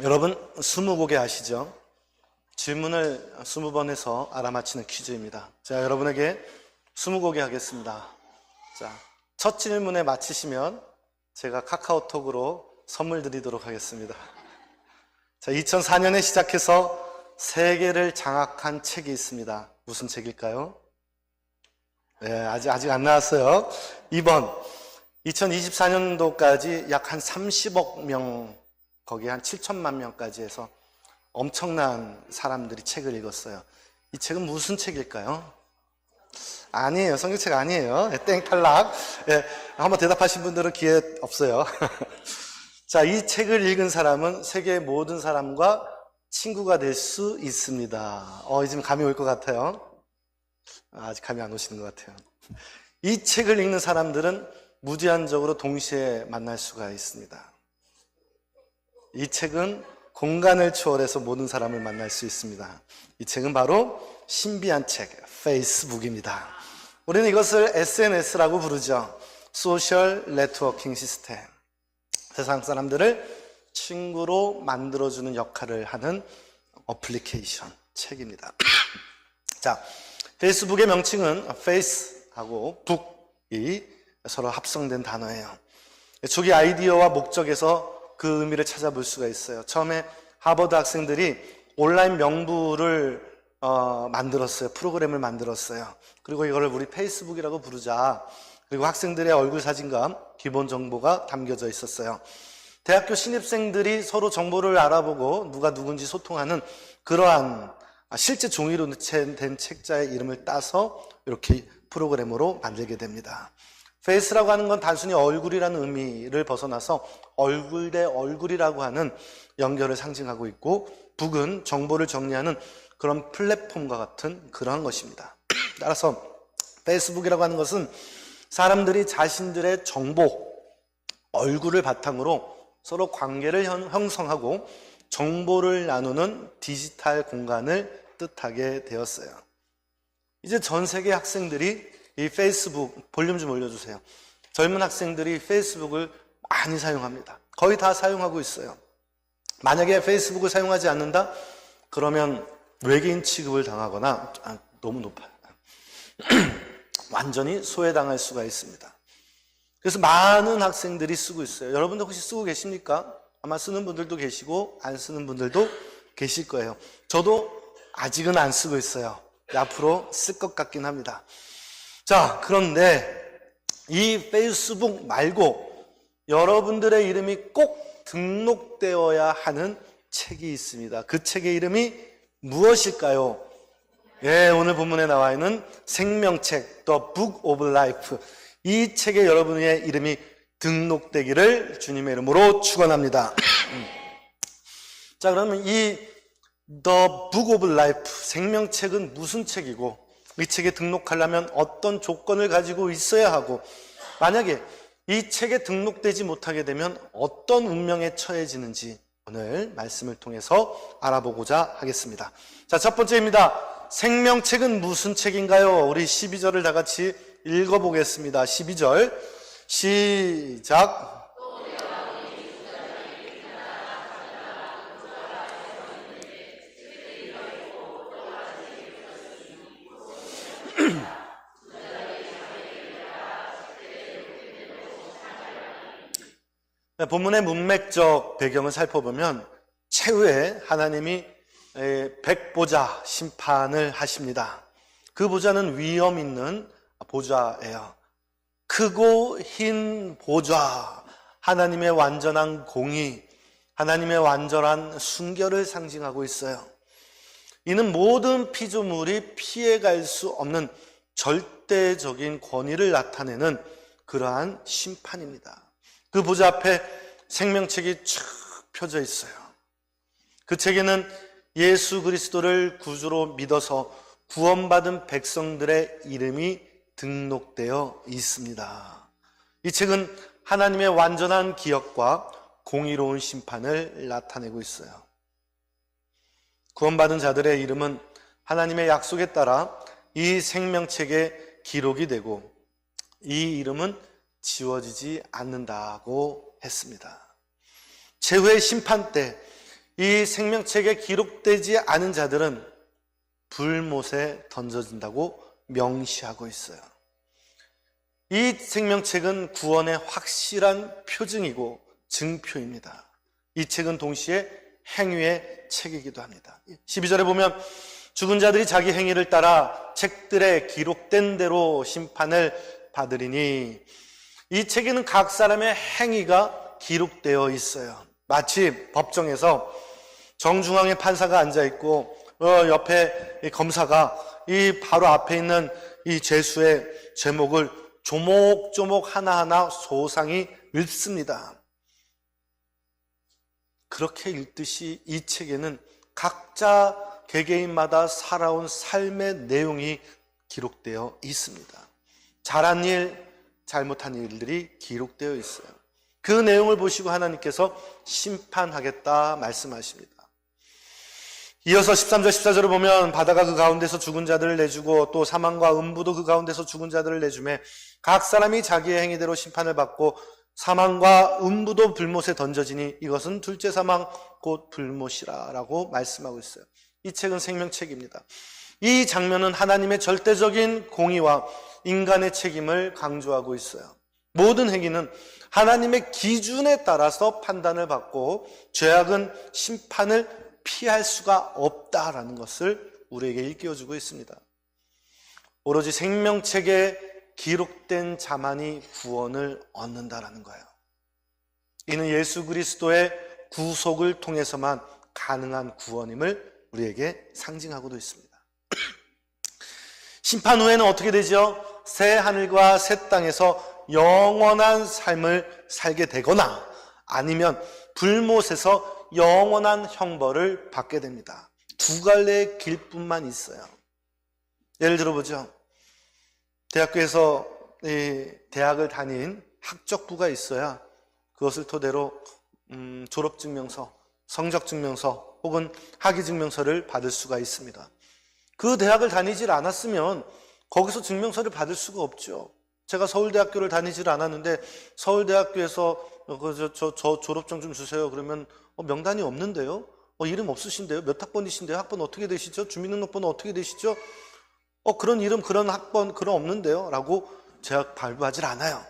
여러분, 스무고개 아시죠? 질문을 20번 해서 알아맞히는 퀴즈입니다. 자, 여러분에게 스무고개 하겠습니다. 자, 첫 질문에 맞히시면 제가 카카오톡으로 선물 드리도록 하겠습니다. 자, 2004년에 시작해서 세계를 장악한 책이 있습니다. 무슨 책일까요? 네, 아직 안 나왔어요. 2번, 2024년도까지 약 한 30억 명, 거기 한 7천만 명까지 해서 엄청난 사람들이 책을 읽었어요. 이 책은 무슨 책일까요? 아니에요. 성경책 아니에요. 땡, 탈락. 예, 한번 대답하신 분들은 기회 없어요. 자, 이 책을 읽은 사람은 세계의 모든 사람과 친구가 될 수 있습니다. 지금 감이 올 것 같아요. 아직 감이 안 오시는 것 같아요. 이 책을 읽는 사람들은 무제한적으로 동시에 만날 수가 있습니다. 이 책은 공간을 초월해서 모든 사람을 만날 수 있습니다. 이 책은 바로 신비한 책, 페이스북입니다. 우리는 이것을 SNS라고 부르죠. 소셜 네트워킹 시스템. 세상 사람들을 친구로 만들어주는 역할을 하는 어플리케이션 책입니다. 자, 페이스북의 명칭은 페이스하고 북이 서로 합성된 단어예요. 초기 아이디어와 목적에서 그 의미를 찾아볼 수가 있어요. 처음에 하버드 학생들이 온라인 명부를 만들었어요. 프로그램을 만들었어요. 그리고 이거를 우리 페이스북이라고 부르자. 그리고 학생들의 얼굴 사진과 기본 정보가 담겨져 있었어요. 대학교 신입생들이 서로 정보를 알아보고 누가 누군지 소통하는 그러한 실제 종이로 된 책자의 이름을 따서 이렇게 프로그램으로 만들게 됩니다. 페이스라고 하는 건 단순히 얼굴이라는 의미를 벗어나서 얼굴 대 얼굴이라고 하는 연결을 상징하고 있고, 북은 정보를 정리하는 그런 플랫폼과 같은 그러한 것입니다. 따라서 페이스북이라고 하는 것은 사람들이 자신들의 정보, 얼굴을 바탕으로 서로 관계를 형성하고 정보를 나누는 디지털 공간을 뜻하게 되었어요. 이제 전 세계 학생들이 이 페이스북, 볼륨 좀 올려주세요. 젊은 학생들이 페이스북을 많이 사용합니다. 거의 다 사용하고 있어요. 만약에 페이스북을 사용하지 않는다? 그러면 외계인 취급을 당하거나 너무 높아요. 완전히 소외당할 수가 있습니다. 그래서 많은 학생들이 쓰고 있어요. 여러분도 혹시 쓰고 계십니까? 아마 쓰는 분들도 계시고 안 쓰는 분들도 계실 거예요. 저도 아직은 안 쓰고 있어요. 앞으로 쓸 것 같긴 합니다. 자, 그런데 이 페이스북 말고 여러분들의 이름이 꼭 등록되어야 하는 책이 있습니다. 그 책의 이름이 무엇일까요? 예, 오늘 본문에 나와 있는 생명책, The Book of Life. 이 책에 여러분의 이름이 등록되기를 주님의 이름으로 축원합니다. 자, 그러면 이 The Book of Life, 생명책은 무슨 책이고, 이 책에 등록하려면 어떤 조건을 가지고 있어야 하고, 만약에 이 책에 등록되지 못하게 되면 어떤 운명에 처해지는지 오늘 말씀을 통해서 알아보고자 하겠습니다. 자, 첫 번째입니다. 생명책은 무슨 책인가요? 우리 12절을 다 같이 읽어보겠습니다. 12절 시작. 본문의 문맥적 배경을 살펴보면 최후에 하나님이 백보자 심판을 하십니다. 그 보좌는 위엄 있는 보좌예요. 크고 흰 보좌, 하나님의 완전한 공의, 하나님의 완전한 순결을 상징하고 있어요. 이는 모든 피조물이 피해갈 수 없는 절대적인 권위를 나타내는 그러한 심판입니다. 그 보좌 앞에 생명책이 쭉 펴져 있어요. 그 책에는 예수 그리스도를 구주로 믿어서 구원받은 백성들의 이름이 등록되어 있습니다. 이 책은 하나님의 완전한 기억과 공의로운 심판을 나타내고 있어요. 구원받은 자들의 이름은 하나님의 약속에 따라 이 생명책에 기록이 되고 이 이름은 지워지지 않는다고 했습니다. 최후의 심판 때 이 생명책에 기록되지 않은 자들은 불못에 던져진다고 명시하고 있어요. 이 생명책은 구원의 확실한 표징이고 증표입니다. 이 책은 동시에 행위의 책이기도 합니다. 12절에 보면 죽은 자들이 자기 행위를 따라 책들에 기록된 대로 심판을 받으리니, 이 책에는 각 사람의 행위가 기록되어 있어요. 마치 법정에서 정중앙에 판사가 앉아있고 옆에 검사가 이 바로 앞에 있는 이 죄수의 제목을 조목조목 하나하나 소상히 읽습니다. 그렇게 읽듯이 이 책에는 각자 개개인마다 살아온 삶의 내용이 기록되어 있습니다. 잘한 일, 잘못한 일들이 기록되어 있어요. 그 내용을 보시고 하나님께서 심판하겠다 말씀하십니다. 이어서 13절 14절을 보면 바다가 그 가운데서 죽은 자들을 내주고 또 사망과 음부도 그 가운데서 죽은 자들을 내주매 각 사람이 자기의 행위대로 심판을 받고 사망과 음부도 불못에 던져지니 이것은 둘째 사망 곧 불못이라 라고 말씀하고 있어요. 이 책은 생명책입니다. 이 장면은 하나님의 절대적인 공의와 인간의 책임을 강조하고 있어요. 모든 행위는 하나님의 기준에 따라서 판단을 받고 죄악은 심판을 피할 수가 없다라는 것을 우리에게 일깨워주고 있습니다. 오로지 생명책에 기록된 자만이 구원을 얻는다라는 거예요. 이는 예수 그리스도의 구속을 통해서만 가능한 구원임을 우리에게 상징하고도 있습니다. 심판 후에는 어떻게 되죠? 새 하늘과 새 땅에서 영원한 삶을 살게 되거나 아니면 불못에서 영원한 형벌을 받게 됩니다. 두 갈래의 길뿐만 있어요. 예를 들어보죠. 대학교에서 대학을 다닌 학적부가 있어야 그것을 토대로 졸업증명서, 성적증명서 혹은 학위증명서를 받을 수가 있습니다. 그 대학을 다니질 않았으면 거기서 증명서를 받을 수가 없죠. 제가 서울대학교를 다니질 않았는데 서울대학교에서 저 졸업증 좀 주세요. 그러면 명단이 없는데요? 이름 없으신데요? 몇 학번이신데요? 학번 어떻게 되시죠? 주민등록번호 어떻게 되시죠? 그런 이름, 그런 학번, 그런 없는데요? 라고 제가 발부하질 않아요.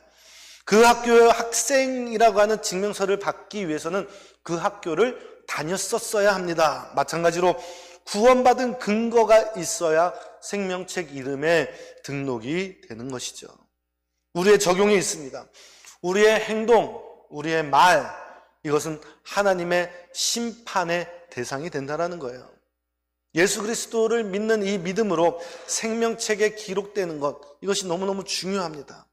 그 학교의 학생이라고 하는 증명서를 받기 위해서는 그 학교를 다녔었어야 합니다. 마찬가지로 구원받은 근거가 있어야 생명책 이름에 등록이 되는 것이죠. 우리의 적용이 있습니다. 우리의 행동, 우리의 말, 이것은 하나님의 심판의 대상이 된다는 거예요. 예수 그리스도를 믿는 이 믿음으로 생명책에 기록되는 것, 이것이 너무너무 중요합니다.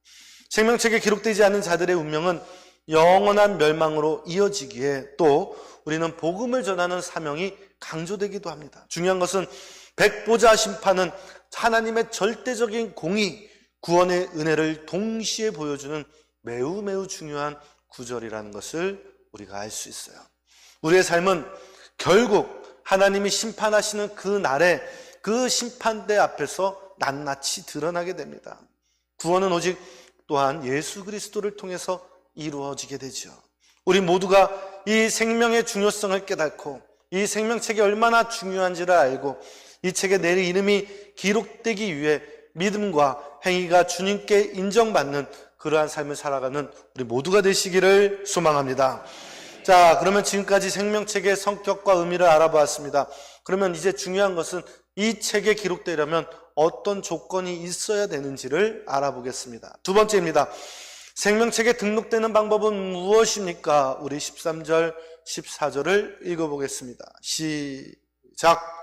생명책에 기록되지 않은 자들의 운명은 영원한 멸망으로 이어지기에 또 우리는 복음을 전하는 사명이 강조되기도 합니다. 중요한 것은 백보자 심판은 하나님의 절대적인 공의, 구원의 은혜를 동시에 보여주는 매우 중요한 구절이라는 것을 우리가 알 수 있어요. 우리의 삶은 결국 하나님이 심판하시는 그 날에 그 심판대 앞에서 낱낱이 드러나게 됩니다. 구원은 오직 또한 예수 그리스도를 통해서 이루어지게 되죠. 우리 모두가 이 생명의 중요성을 깨닫고 이 생명책이 얼마나 중요한지를 알고 이 책에 내 이름이 기록되기 위해 믿음과 행위가 주님께 인정받는 그러한 삶을 살아가는 우리 모두가 되시기를 소망합니다. 자, 그러면 지금까지 생명책의 성격과 의미를 알아보았습니다. 그러면 이제 중요한 것은 이 책에 기록되려면 어떤 조건이 있어야 되는지를 알아보겠습니다. 두 번째입니다. 생명책에 등록되는 방법은 무엇입니까? 우리 13절, 14절을 읽어보겠습니다. 시작.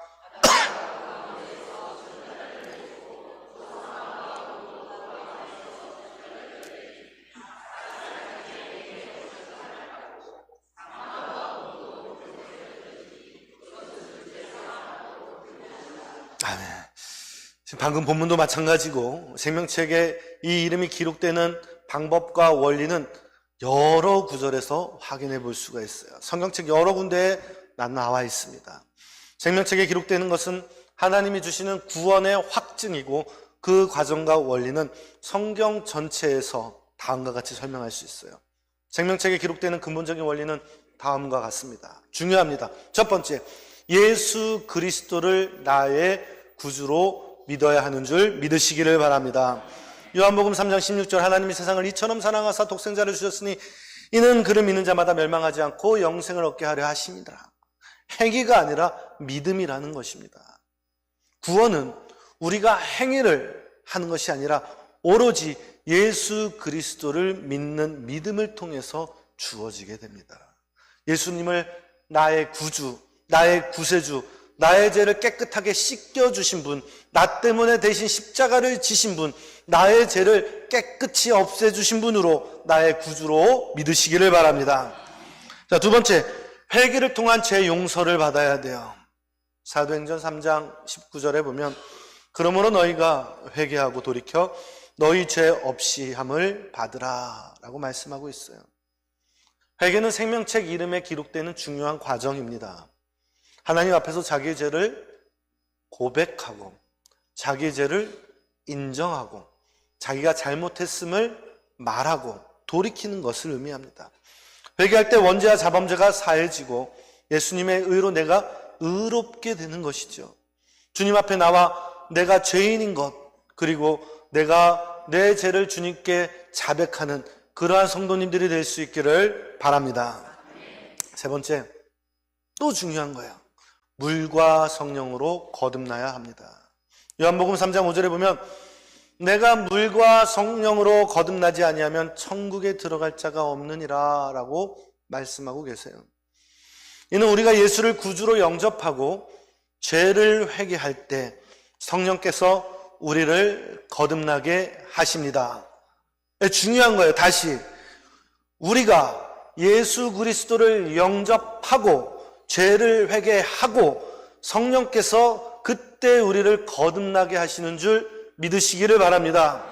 지금 방금 본문도 마찬가지고 생명책에 이 이름이 기록되는 방법과 원리는 여러 구절에서 확인해 볼 수가 있어요. 성경책 여러 군데에 나와 있습니다. 생명책에 기록되는 것은 하나님이 주시는 구원의 확증이고 그 과정과 원리는 성경 전체에서 다음과 같이 설명할 수 있어요. 생명책에 기록되는 근본적인 원리는 다음과 같습니다. 중요합니다. 첫 번째, 예수 그리스도를 나의 구주로 믿어야 하는 줄 믿으시기를 바랍니다. 요한복음 3장 16절, 하나님이 세상을 이처럼 사랑하사 독생자를 주셨으니 이는 그를 믿는 자마다 멸망하지 않고 영생을 얻게 하려 하심이라. 행위가 아니라 믿음이라는 것입니다. 구원은 우리가 행위를 하는 것이 아니라 오로지 예수 그리스도를 믿는 믿음을 통해서 주어지게 됩니다. 예수님을 나의 구주, 나의 구세주, 나의 죄를 깨끗하게 씻겨주신 분, 나 때문에 대신 십자가를 지신 분, 나의 죄를 깨끗이 없애주신 분으로 나의 구주로 믿으시기를 바랍니다. 자, 두 번째, 회개를 통한 죄 용서를 받아야 돼요. 사도행전 3장 19절에 보면 그러므로 너희가 회개하고 돌이켜 너희 죄 없이 함을 받으라 라고 말씀하고 있어요. 회개는 생명책 이름에 기록되는 중요한 과정입니다. 하나님 앞에서 자기의 죄를 고백하고 자기의 죄를 인정하고 자기가 잘못했음을 말하고 돌이키는 것을 의미합니다. 회개할 때 원죄와 자범죄가 사해지고 예수님의 의로 내가 의롭게 되는 것이죠. 주님 앞에 나와 내가 죄인인 것, 그리고 내가 내 죄를 주님께 자백하는 그러한 성도님들이 될 수 있기를 바랍니다. 세 번째, 또 중요한 거예요. 물과 성령으로 거듭나야 합니다. 요한복음 3장 5절에 보면 내가 물과 성령으로 거듭나지 아니하면 천국에 들어갈 자가 없느니라 라고 말씀하고 계세요. 이는 우리가 예수를 구주로 영접하고 죄를 회개할 때 성령께서 우리를 거듭나게 하십니다. 중요한 거예요. 다시 우리가 예수 그리스도를 영접하고 죄를 회개하고 성령께서 그때 우리를 거듭나게 하시는 줄 믿으시기를 바랍니다.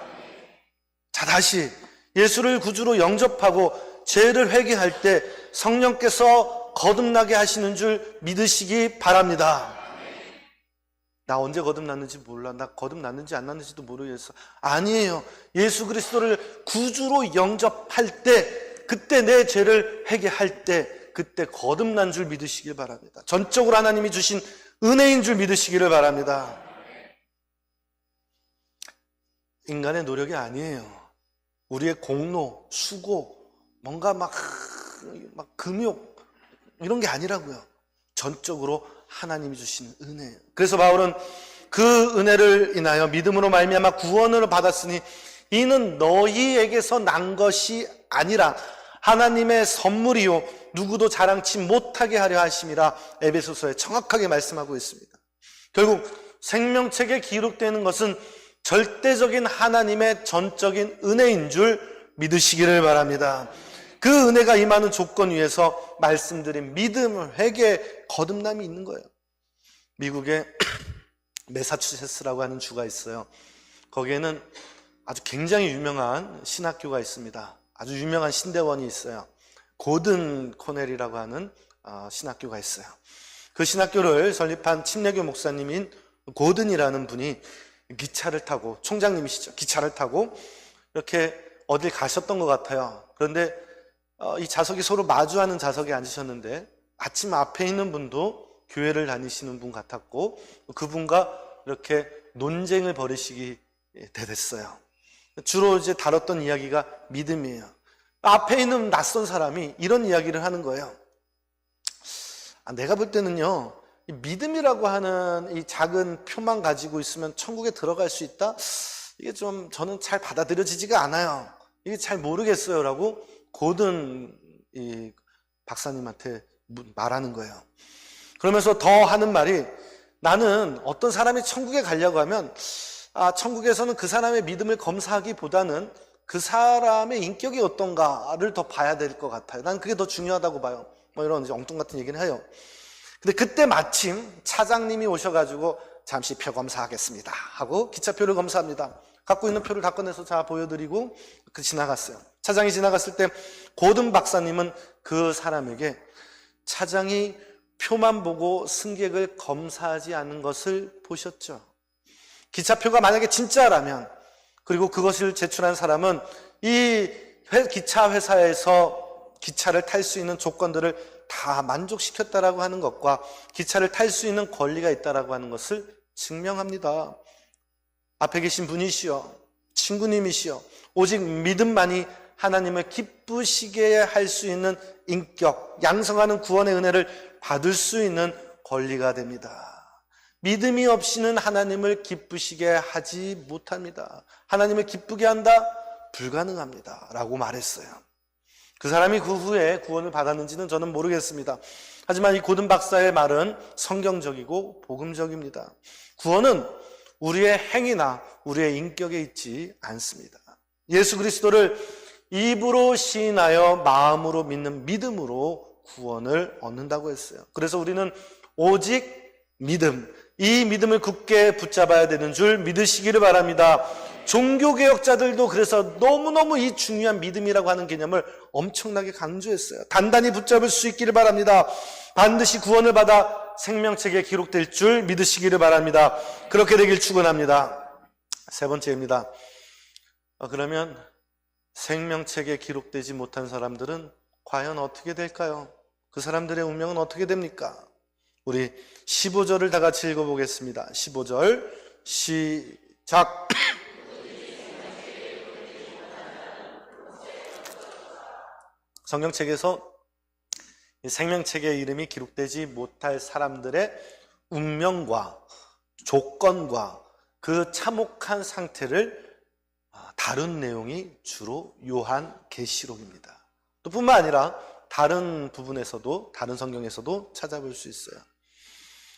자, 다시 예수를 구주로 영접하고 죄를 회개할 때 성령께서 거듭나게 하시는 줄 믿으시기 바랍니다. 나 언제 거듭났는지 몰라. 나 거듭났는지 안 났는지도 모르겠어. 아니에요. 예수 그리스도를 구주로 영접할 때, 그때 내 죄를 회개할 때, 그때 거듭난 줄 믿으시길 바랍니다. 전적으로 하나님이 주신 은혜인 줄 믿으시기를 바랍니다. 인간의 노력이 아니에요. 우리의 공로, 수고, 뭔가 막 금욕 이런 게 아니라고요. 전적으로 하나님이 주시는 은혜예요. 그래서 바울은 그 은혜를 인하여 믿음으로 말미암아 구원을 받았으니 이는 너희에게서 난 것이 아니라 하나님의 선물이요 누구도 자랑치 못하게 하려 하심이라 에베소서에 정확하게 말씀하고 있습니다. 결국 생명책에 기록되는 것은 절대적인 하나님의 전적인 은혜인 줄 믿으시기를 바랍니다. 그 은혜가 임하는 조건 위에서 말씀드린 믿음, 회개, 거듭남이 있는 거예요. 미국에 매사추세츠라고 하는 주가 있어요. 거기에는 아주 굉장히 유명한 신학교가 있습니다. 아주 유명한 신대원이 있어요. 고든 코넬이라고 하는 신학교가 있어요. 그 신학교를 설립한 침례교 목사님인 고든이라는 분이 기차를 타고, 총장님이시죠. 기차를 타고 이렇게 어딜 가셨던 것 같아요. 그런데 이 좌석이 서로 마주하는 좌석에 앉으셨는데 아침 앞에 있는 분도 교회를 다니시는 분 같았고 그분과 이렇게 논쟁을 벌이시게 됐어요. 주로 이제 다뤘던 이야기가 믿음이에요. 앞에 있는 낯선 사람이 이런 이야기를 하는 거예요. 내가 볼 때는요, 이 믿음이라고 하는 이 작은 표만 가지고 있으면 천국에 들어갈 수 있다? 이게 좀 저는 잘 받아들여지지가 않아요. 이게 잘 모르겠어요. 라고 고든 이 박사님한테 말하는 거예요. 그러면서 더 하는 말이, 나는 어떤 사람이 천국에 가려고 하면 천국에서는 그 사람의 믿음을 검사하기보다는 그 사람의 인격이 어떤가를 더 봐야 될 것 같아요. 난 그게 더 중요하다고 봐요. 뭐 이런 엉뚱 같은 얘기는 해요. 근데 그때 마침 차장님이 오셔가지고 잠시 표 검사하겠습니다 하고 기차표를 검사합니다. 갖고 있는 표를 다 꺼내서 자 보여드리고 지나갔어요. 차장이 지나갔을 때 고든 박사님은 그 사람에게 차장이 표만 보고 승객을 검사하지 않은 것을 보셨죠. 기차표가 만약에 진짜라면, 그리고 그것을 제출한 사람은 이 기차 회사에서 기차를 탈 수 있는 조건들을 다 만족시켰다라고 하는 것과 기차를 탈 수 있는 권리가 있다라고 하는 것을 증명합니다. 앞에 계신 분이시여, 친구님이시여, 오직 믿음만이 하나님을 기쁘시게 할 수 있는 인격, 양성하는 구원의 은혜를 받을 수 있는 권리가 됩니다. 믿음이 없이는 하나님을 기쁘시게 하지 못합니다. 하나님을 기쁘게 한다? 불가능합니다. 라고 말했어요. 그 사람이 그 후에 구원을 받았는지는 저는 모르겠습니다. 하지만 이 고든 박사의 말은 성경적이고 복음적입니다. 구원은 우리의 행위나 우리의 인격에 있지 않습니다. 예수 그리스도를 입으로 시인하여 마음으로 믿는 믿음으로 구원을 얻는다고 했어요. 그래서 우리는 오직 믿음, 이 믿음을 굳게 붙잡아야 되는 줄 믿으시기를 바랍니다. 종교개혁자들도 그래서 너무너무 이 중요한 믿음이라고 하는 개념을 엄청나게 강조했어요. 단단히 붙잡을 수 있기를 바랍니다. 반드시 구원을 받아 생명책에 기록될 줄 믿으시기를 바랍니다. 그렇게 되길 축원합니다. 세 번째입니다. 그러면 생명책에 기록되지 못한 사람들은 과연 어떻게 될까요? 그 사람들의 운명은 어떻게 됩니까? 우리 15절을 다 같이 읽어보겠습니다. 15절 시작. 성경책에서 생명책의 이름이 기록되지 못할 사람들의 운명과 조건과 그 참혹한 상태를 다룬 내용이 주로 요한계시록입니다. 또 뿐만 아니라 다른 부분에서도, 다른 성경에서도 찾아볼 수 있어요.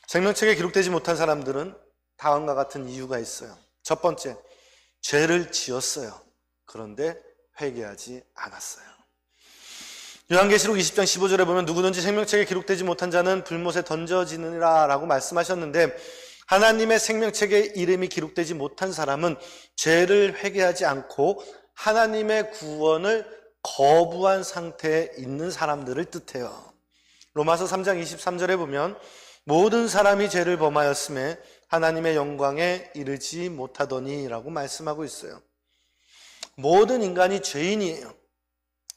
생명책에 기록되지 못한 사람들은 다음과 같은 이유가 있어요. 첫 번째, 죄를 지었어요. 그런데 회개하지 않았어요. 요한계시록 20장 15절에 보면 누구든지 생명책에 기록되지 못한 자는 불못에 던져지느니라 라고 말씀하셨는데, 하나님의 생명책에 이름이 기록되지 못한 사람은 죄를 회개하지 않고 하나님의 구원을 거부한 상태에 있는 사람들을 뜻해요. 로마서 3장 23절에 보면 모든 사람이 죄를 범하였음에 하나님의 영광에 이르지 못하더니 라고 말씀하고 있어요. 모든 인간이 죄인이에요.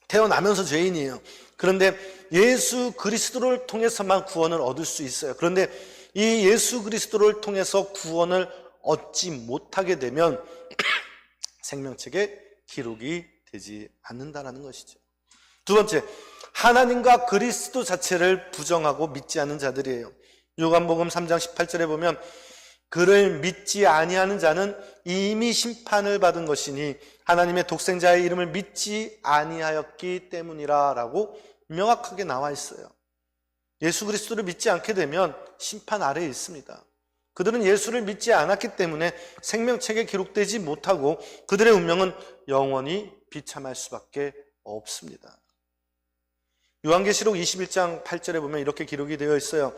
태어나면서 죄인이에요. 그런데 예수 그리스도를 통해서만 구원을 얻을 수 있어요. 그런데 이 예수 그리스도를 통해서 구원을 얻지 못하게 되면 생명책에 기록이 되지 않는다는 것이죠. 두 번째, 하나님과 그리스도 자체를 부정하고 믿지 않는 자들이에요. 요한복음 3장 18절에 보면 그를 믿지 아니하는 자는 이미 심판을 받은 것이니 하나님의 독생자의 이름을 믿지 아니하였기 때문이라 라고 명확하게 나와 있어요. 예수 그리스도를 믿지 않게 되면 심판 아래에 있습니다. 그들은 예수를 믿지 않았기 때문에 생명책에 기록되지 못하고 그들의 운명은 영원히 비참할 수밖에 없습니다. 요한계시록 21장 8절에 보면 이렇게 기록이 되어 있어요.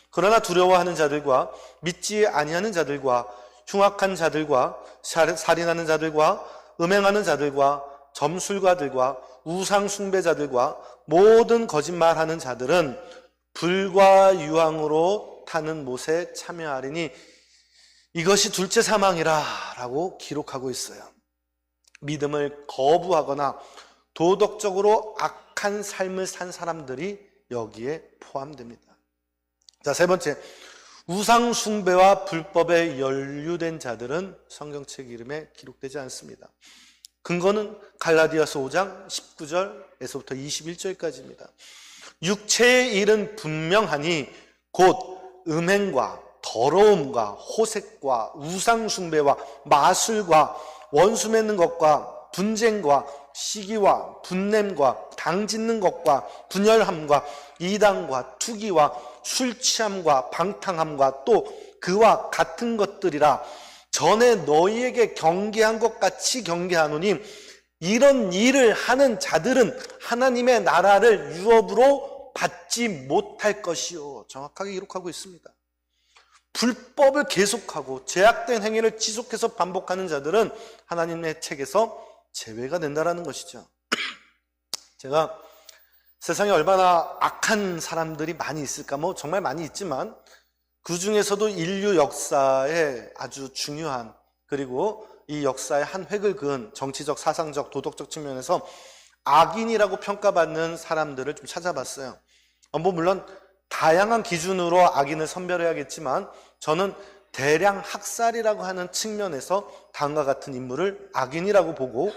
그러나 두려워하는 자들과 믿지 아니하는 자들과 흉악한 자들과 살인하는 자들과 음행하는 자들과 점술가들과 우상 숭배자들과 모든 거짓말하는 자들은 불과 유황으로 타는 못에 참여하리니 이것이 둘째 사망이라 라고 기록하고 있어요. 믿음을 거부하거나 도덕적으로 악한 삶을 산 사람들이 여기에 포함됩니다. 자, 세 번째, 우상 숭배와 불법에 연루된 자들은 성경책 이름에 기록되지 않습니다. 근거는 갈라디아서 5장 19절에서부터 21절까지입니다. 육체의 일은 분명하니 곧 음행과 더러움과 호색과 우상 숭배와 마술과 원수 맺는 것과 분쟁과 시기와 분냄과 당 짓는 것과 분열함과 이단과 투기와 술 취함과 방탕함과 또 그와 같은 것들이라. 전에 너희에게 경계한 것 같이 경계하노니 이런 일을 하는 자들은 하나님의 나라를 유업으로 받지 못할 것이요. 정확하게 기록하고 있습니다. 불법을 계속하고 죄악된 행위를 지속해서 반복하는 자들은 하나님의 책에서 제외가 된다는 것이죠. 제가 세상에 얼마나 악한 사람들이 많이 있을까? 정말 많이 있지만 그 중에서도 인류 역사에 아주 중요한, 그리고 이 역사의 한 획을 그은 정치적, 사상적, 도덕적 측면에서 악인이라고 평가받는 사람들을 좀 찾아봤어요. 뭐 물론 다양한 기준으로 악인을 선별해야겠지만 저는 대량 학살이라고 하는 측면에서 다음과 같은 인물을 악인이라고 보고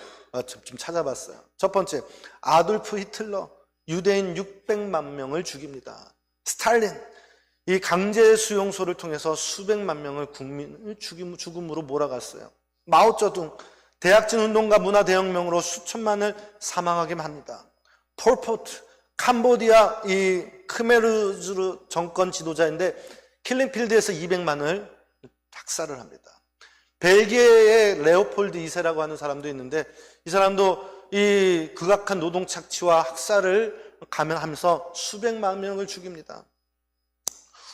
좀 찾아봤어요. 첫 번째, 아돌프 히틀러, 유대인 600만 명을 죽입니다. 스탈린, 이 강제 수용소를 통해서 수백만 명을 국민을 죽음으로 몰아갔어요. 마오쩌둥, 대약진 운동과 문화 대혁명으로 수천만을 사망하게 합니다. 폴포트, 캄보디아 이 크메르즈 정권 지도자인데 킬링필드에서 200만을 학살을 합니다. 벨기에의 레오폴드 2세라고 하는 사람도 있는데 이 사람도 이 극악한 노동 착취와 학살을 감행하면서 수백만 명을 죽입니다.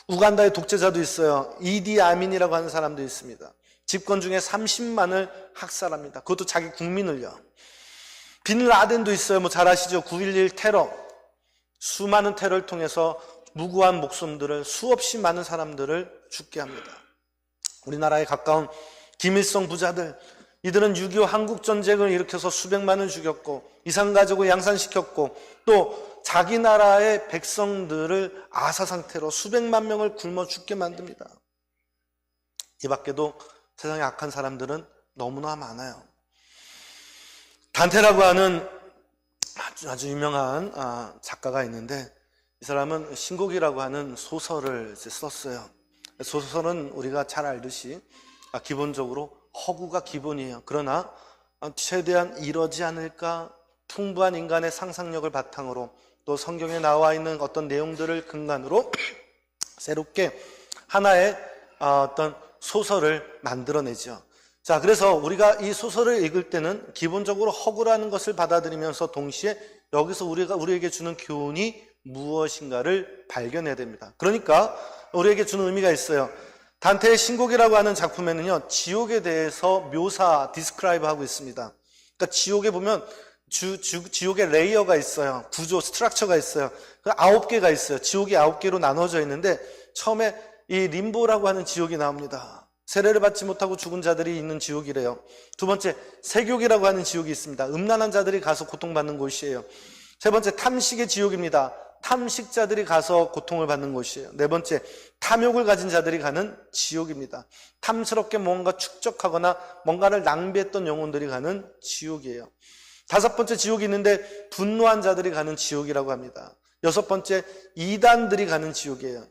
우간다의 독재자도 있어요. 이디 아민이라고 하는 사람도 있습니다. 집권 중에 30만을 학살합니다. 그것도 자기 국민을요. 빈 라덴도 있어요. 뭐 잘 아시죠? 9.11 테러. 수많은 테러를 통해서 무고한 목숨들을, 수없이 많은 사람들을 죽게 합니다. 우리나라에 가까운 김일성 부자들, 이들은 6.25 한국전쟁을 일으켜서 수백만을 죽였고 이산가족을 양산시켰고 또 자기 나라의 백성들을 아사 상태로 수백만 명을 굶어 죽게 만듭니다. 이 밖에도 세상에 악한 사람들은 너무나 많아요. 단테라고 하는 아주 유명한 작가가 있는데 이 사람은 신곡이라고 하는 소설을 썼어요. 소설은 우리가 잘 알듯이 기본적으로 허구가 기본이에요. 그러나 최대한 이러지 않을까 풍부한 인간의 상상력을 바탕으로 또 성경에 나와 있는 어떤 내용들을 근간으로 새롭게 하나의 어떤 소설을 만들어내죠. 자, 그래서 우리가 이 소설을 읽을 때는 기본적으로 허구라는 것을 받아들이면서 동시에 여기서 우리에게 주는 교훈이 무엇인가를 발견해야 됩니다. 그러니까 우리에게 주는 의미가 있어요. 단테의 신곡이라고 하는 작품에는요, 지옥에 대해서 디스크라이브 하고 있습니다. 그러니까 지옥에 보면 지옥의 레이어가 있어요. 구조, 스트럭처가 있어요. 9개가 있어요. 지옥이 9개로 나눠져 있는데 처음에 이 림보라고 하는 지옥이 나옵니다. 세례를 받지 못하고 죽은 자들이 있는 지옥이래요. 두 번째, 세욕이라고 하는 지옥이 있습니다. 음란한 자들이 가서 고통받는 곳이에요. 세 번째, 탐식의 지옥입니다. 탐식자들이 가서 고통을 받는 곳이에요. 네 번째, 탐욕을 가진 자들이 가는 지옥입니다. 탐스럽게 뭔가 축적하거나 뭔가를 낭비했던 영혼들이 가는 지옥이에요. 다섯 번째 지옥이 있는데 분노한 자들이 가는 지옥이라고 합니다. 여섯 번째, 이단들이 가는 지옥이에요.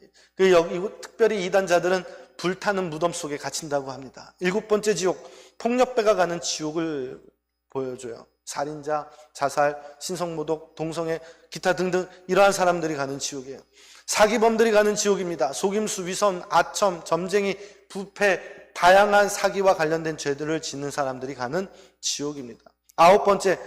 특별히 이단자들은 불타는 무덤 속에 갇힌다고 합니다. 일곱 번째 지옥, 폭력배가 가는 지옥을 보여줘요. 살인자, 자살, 신성모독, 동성애, 기타 등등 이러한 사람들이 가는 지옥이에요. 사기범들이 가는 지옥입니다. 속임수, 위선, 아첨, 점쟁이, 부패, 다양한 사기와 관련된 죄들을 짓는 사람들이 가는 지옥입니다. 아홉 번째,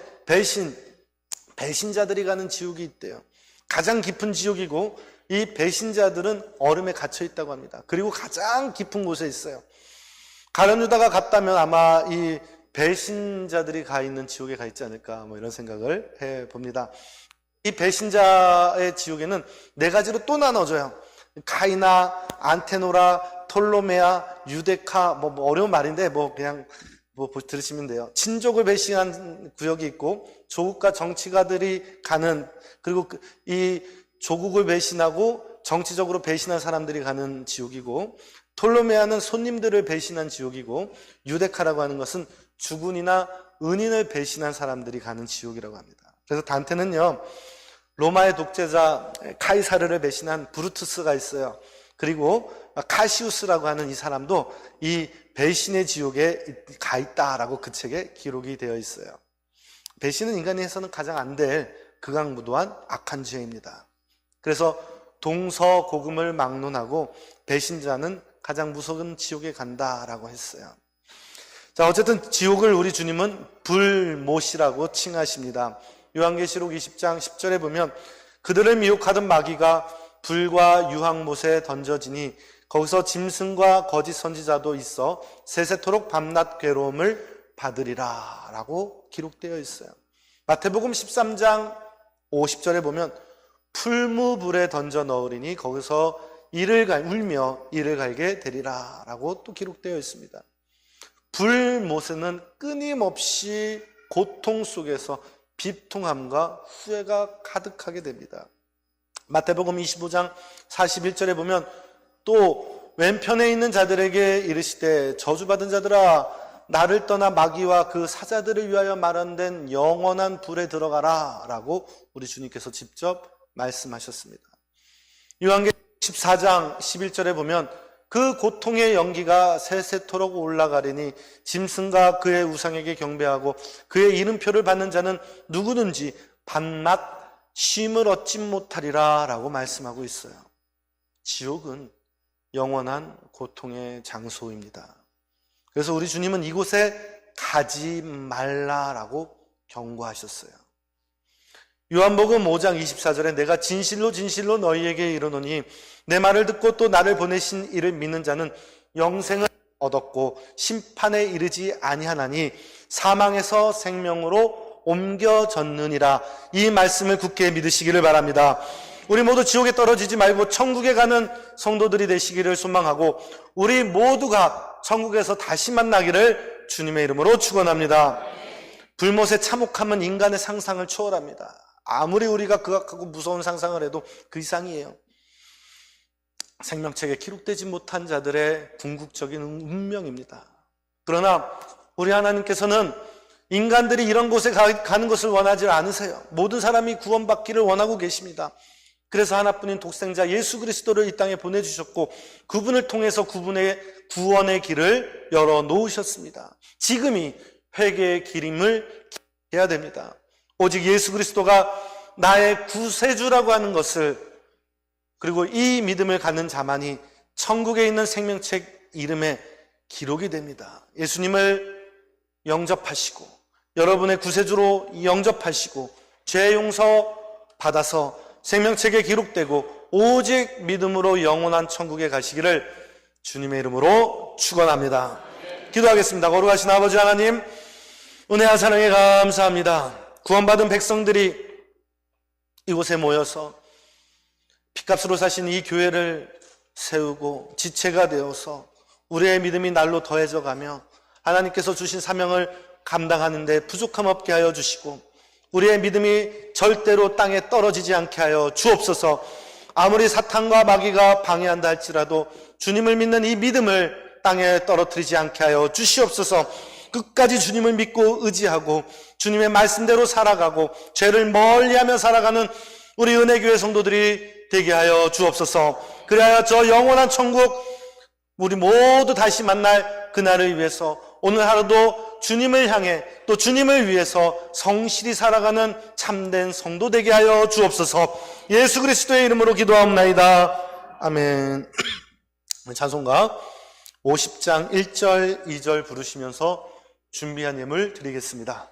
배신자들이 가는 지옥이 있대요. 가장 깊은 지옥이고 이 배신자들은 얼음에 갇혀 있다고 합니다. 그리고 가장 깊은 곳에 있어요. 가룟 유다가 갔다면 아마 이 배신자들이 가 있는 지옥에 가 있지 않을까 이런 생각을 해봅니다. 이 배신자의 지옥에는 네 가지로 또 나눠져요. 카이나, 안테노라, 톨로메아, 유데카 어려운 말인데 그냥 들으시면 돼요. 친족을 배신한 구역이 있고 조국과 정치가들이 가는, 그리고 이 조국을 배신하고 정치적으로 배신한 사람들이 가는 지옥이고, 톨로메아는 손님들을 배신한 지옥이고, 유데카라고 하는 것은 주군이나 은인을 배신한 사람들이 가는 지옥이라고 합니다. 그래서 단테는요, 로마의 독재자 카이사르를 배신한 브루투스가 있어요. 그리고 카시우스라고 하는 이 사람도 이 배신의 지옥에 가 있다라고 그 책에 기록이 되어 있어요. 배신은 인간이 해서는 가장 안 될 극악무도한 악한 죄입니다. 그래서 동서고금을 막론하고 배신자는 가장 무서운 지옥에 간다라고 했어요. 자, 어쨌든 지옥을 우리 주님은 불못이라고 칭하십니다. 요한계시록 20장 10절에 보면 그들을 미혹하던 마귀가 불과 유황못에 던져지니 거기서 짐승과 거짓 선지자도 있어 세세토록 밤낮 괴로움을 받으리라 라고 기록되어 있어요. 마태복음 13장 50절에 보면 풀무불에 던져 넣으리니 거기서 울며 이를 갈게 되리라 라고 또 기록되어 있습니다. 불못에는 끊임없이 고통 속에서 비통함과 후회가 가득하게 됩니다. 마태복음 25장 41절에 보면 또 왼편에 있는 자들에게 이르시되 저주받은 자들아 나를 떠나 마귀와 그 사자들을 위하여 마련된 영원한 불에 들어가라 라고 우리 주님께서 직접 말씀하셨습니다. 요한계시록 14장 11절에 보면 그 고통의 연기가 세세토록 올라가리니 짐승과 그의 우상에게 경배하고 그의 이름표를 받는 자는 누구든지 밤낮 쉼을 얻지 못하리라 라고 말씀하고 있어요. 지옥은 영원한 고통의 장소입니다. 그래서 우리 주님은 이곳에 가지 말라라고 경고하셨어요. 요한복음 5장 24절에 내가 진실로 진실로 너희에게 이르노니 내 말을 듣고 또 나를 보내신 이를 믿는 자는 영생을 얻었고 심판에 이르지 아니하나니 사망에서 생명으로 옮겨졌느니라. 이 말씀을 굳게 믿으시기를 바랍니다. 우리 모두 지옥에 떨어지지 말고 천국에 가는 성도들이 되시기를 소망하고 우리 모두가 천국에서 다시 만나기를 주님의 이름으로 축원합니다. 불못의 참혹함은 인간의 상상을 초월합니다. 아무리 우리가 극악하고 무서운 상상을 해도 그 이상이에요. 생명책에 기록되지 못한 자들의 궁극적인 운명입니다. 그러나 우리 하나님께서는 인간들이 이런 곳에 가는 것을 원하지 않으세요. 모든 사람이 구원받기를 원하고 계십니다. 그래서 하나뿐인 독생자 예수 그리스도를 이 땅에 보내주셨고 그분을 통해서 그분의 구원의 길을 열어놓으셨습니다. 지금이 회개의 길임을 해야 됩니다. 오직 예수 그리스도가 나의 구세주라고 하는 것을 그리고 이 믿음을 갖는 자만이 천국에 있는 생명책 이름에 기록이 됩니다. 예수님을 영접하시고 여러분의 구세주로 영접하시고 죄 용서 받아서 생명책에 기록되고 오직 믿음으로 영원한 천국에 가시기를 주님의 이름으로 축원합니다. 기도하겠습니다. 거룩하신 아버지 하나님, 은혜와 사랑에 감사합니다. 구원받은 백성들이 이곳에 모여서 피값으로 사신 이 교회를 세우고 지체가 되어서 우리의 믿음이 날로 더해져 가며 하나님께서 주신 사명을 감당하는 데 부족함 없게 하여 주시고 우리의 믿음이 절대로 땅에 떨어지지 않게 하여 주옵소서. 아무리 사탄과 마귀가 방해한다 할지라도 주님을 믿는 이 믿음을 땅에 떨어뜨리지 않게 하여 주시옵소서. 끝까지 주님을 믿고 의지하고 주님의 말씀대로 살아가고 죄를 멀리하며 살아가는 우리 은혜교회 성도들이 되게 하여 주옵소서. 그래야 저 영원한 천국 우리 모두 다시 만날 그날을 위해서 오늘 하루도 주님을 향해 또 주님을 위해서 성실히 살아가는 참된 성도 되게 하여 주옵소서. 예수 그리스도의 이름으로 기도하옵나이다. 아멘. 찬송가 50장 1절 2절 부르시면서 준비한 예물 드리겠습니다.